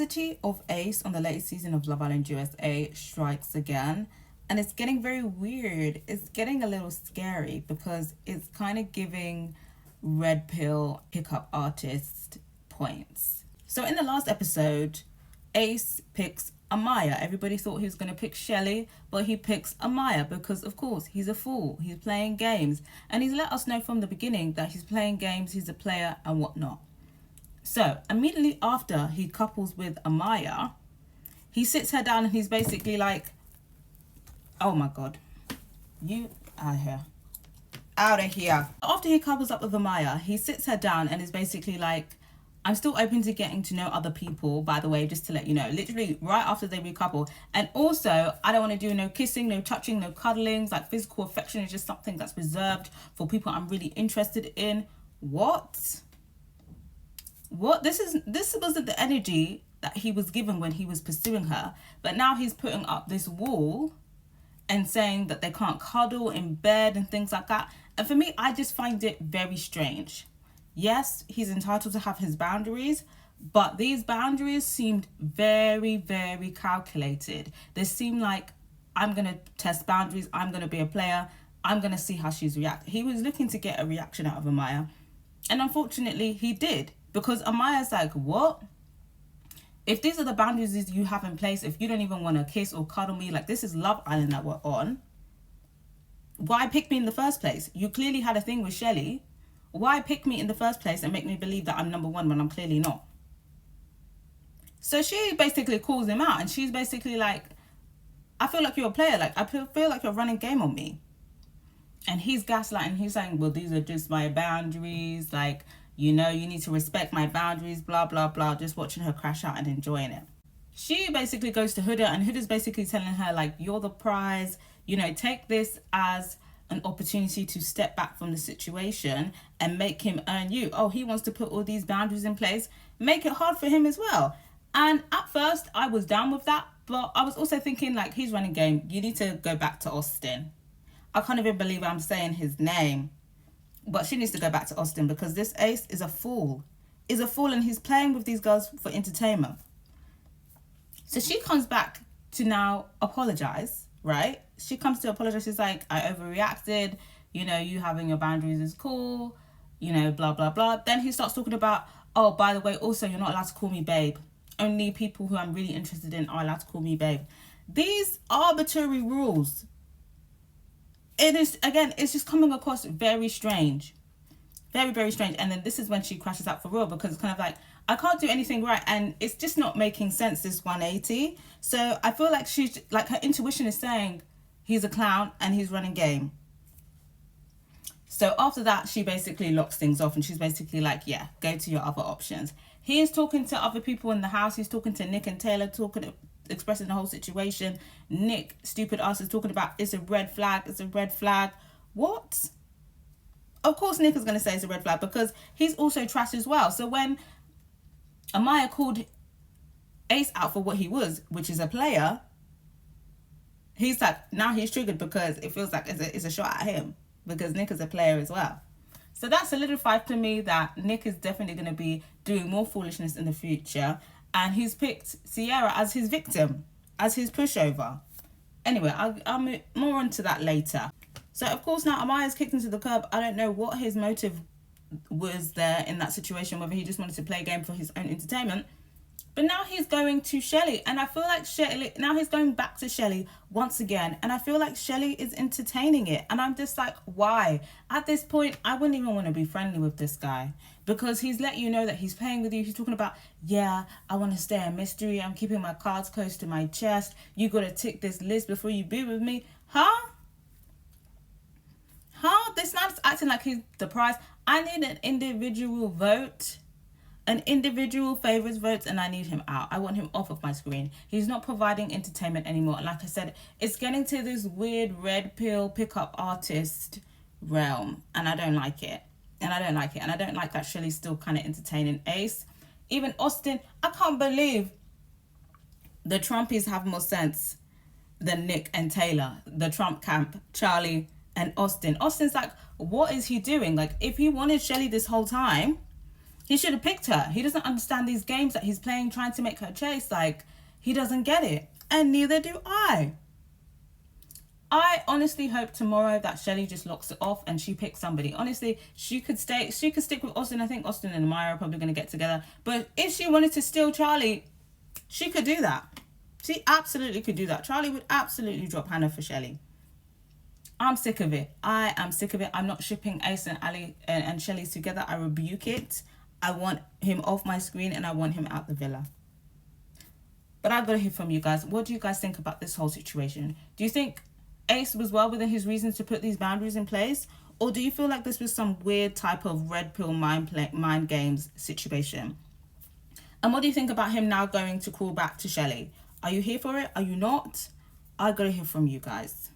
Audacity of Ace on the latest season of Love Island USA strikes again, and it's getting very weird. It's getting a little scary because it's kind of giving red pill pickup artist points. So in the last episode, Ace picks Amaya. Everybody thought he was going to pick Shelly, but he picks Amaya because, of course, he's a fool. He's playing games, and he's let us know from the beginning that he's playing games, he's a player, and whatnot. So immediately after he couples with Amaya, he sits her down and he's basically like, oh my God, you are here. Out of here. After he couples up with Amaya, he sits her down and is basically like, I'm still open to getting to know other people, by the way, just to let you know. Literally right after they recouple. And also, I don't want to do no kissing, no touching, no cuddlings. Like physical affection is just something that's reserved for people I'm really interested in. What? This wasn't the energy that he was given when he was pursuing her, but now he's putting up this wall and saying that they can't cuddle in bed and things like that. And for me, I just find it very strange. Yes, he's entitled to have his boundaries, but these boundaries seemed very, very calculated. They seem like, I'm going to test boundaries, I'm going to be a player, I'm going to see how she's reacting. He was looking to get a reaction out of Amaya, and unfortunately he did. Because Amaya's like, what? If these are the boundaries you have in place, if you don't even want to kiss or cuddle me, like this is Love Island that we're on, why pick me in the first place? You clearly had a thing with Shelly. Why pick me in the first place and make me believe that I'm number one when I'm clearly not? So she basically calls him out and she's basically like, I feel like you're a player. Like, I feel like you're running game on me. And he's gaslighting. He's saying, well, these are just my boundaries. Like, you know, you need to respect my boundaries, blah, blah, blah. Just watching her crash out and enjoying it. She basically goes to Huda and Huda's basically telling her, like, you're the prize. You know, take this as an opportunity to step back from the situation and make him earn you. Oh, he wants to put all these boundaries in place. Make it hard for him as well. And at first, I was down with that. But I was also thinking, like, he's running game. You need to go back to Austin. I can't even believe I'm saying his name. But she needs to go back to Austin because this Ace is a fool. And he's playing with these girls for entertainment. So she comes back to now apologize, right? She comes to apologize. She's like, I overreacted. You know, you having your boundaries is cool. You know, blah, blah, blah. Then he starts talking about, oh, by the way, also, you're not allowed to call me babe. Only people who I'm really interested in are allowed to call me babe. These arbitrary rules. It is, again, it's just coming across very strange. Very, very strange. And then this is when she crashes out for real because it's kind of like, I can't do anything right. And it's just not making sense, this 180. So I feel like she's, like her intuition is saying he's a clown and he's running game. So after that, she basically locks things off and she's basically like, yeah, go to your other options. He is talking to other people in the house. He's talking to Nick and Taylor, expressing the whole situation. Nick, stupid ass, is talking about it's a red flag, it's a red flag. What? Of course Nick is going to say it's a red flag because he's also trash as well. So when Amaya called Ace out for what he was, which is a player, he's like, now he's triggered because it feels like it's a shot at him because Nick is a player as well. So that solidified to me that Nick is definitely going to be doing more foolishness in the future. And he's picked Sierra as his victim, as his pushover. Anyway, I'll move more on to that later. So, of course, now Amaya's kicked into the curb. I don't know what his motive was there in that situation, whether he just wanted to play a game for his own entertainment. But now he's going to Shelly. And I feel like now he's going back to Shelly once again. And I feel like Shelly is entertaining it. And I'm just like, why? At this point, I wouldn't even want to be friendly with this guy. Because he's let you know that he's playing with you. He's talking about, yeah, I want to stay a mystery. I'm keeping my cards close to my chest. You got to tick this list before you be with me. Huh? This man's acting like he's the prize. I need an individual vote. An individual favorites votes, and I need him out. I want him off of my screen. He's not providing entertainment anymore. Like I said, it's getting to this weird red pill pickup artist realm, and I don't like it. And I don't like that Shelly's still kind of entertaining Ace. Even Austin, I can't believe the Trumpies have more sense than Nick and Taylor. The Trump camp, Charlie and Austin. Austin's like, what is he doing? Like, if he wanted Shelly this whole time, He should have picked her. He doesn't understand these games that he's playing, trying to make her chase. Like, he doesn't get it. And neither do I. I honestly hope tomorrow that Shelley just locks it off and she picks somebody. Honestly, she could stick with Austin. I think Austin and Maya are probably going to get together. But if she wanted to steal Charlie, she could do that. She absolutely could do that. Charlie would absolutely drop Hannah for Shelley. I'm sick of it. I am sick of it. I'm not shipping Ace and Ali and Shelley together. I rebuke it. I want him off my screen and I want him out the villa. But I've got to hear from you guys. What do you guys think about this whole situation? Do you think Ace was well within his reasons to put these boundaries in place? Or do you feel like this was some weird type of red pill mind games situation? And what do you think about him now going to call back to Shelley? Are you here for it? Are you not? I gotta hear from you guys.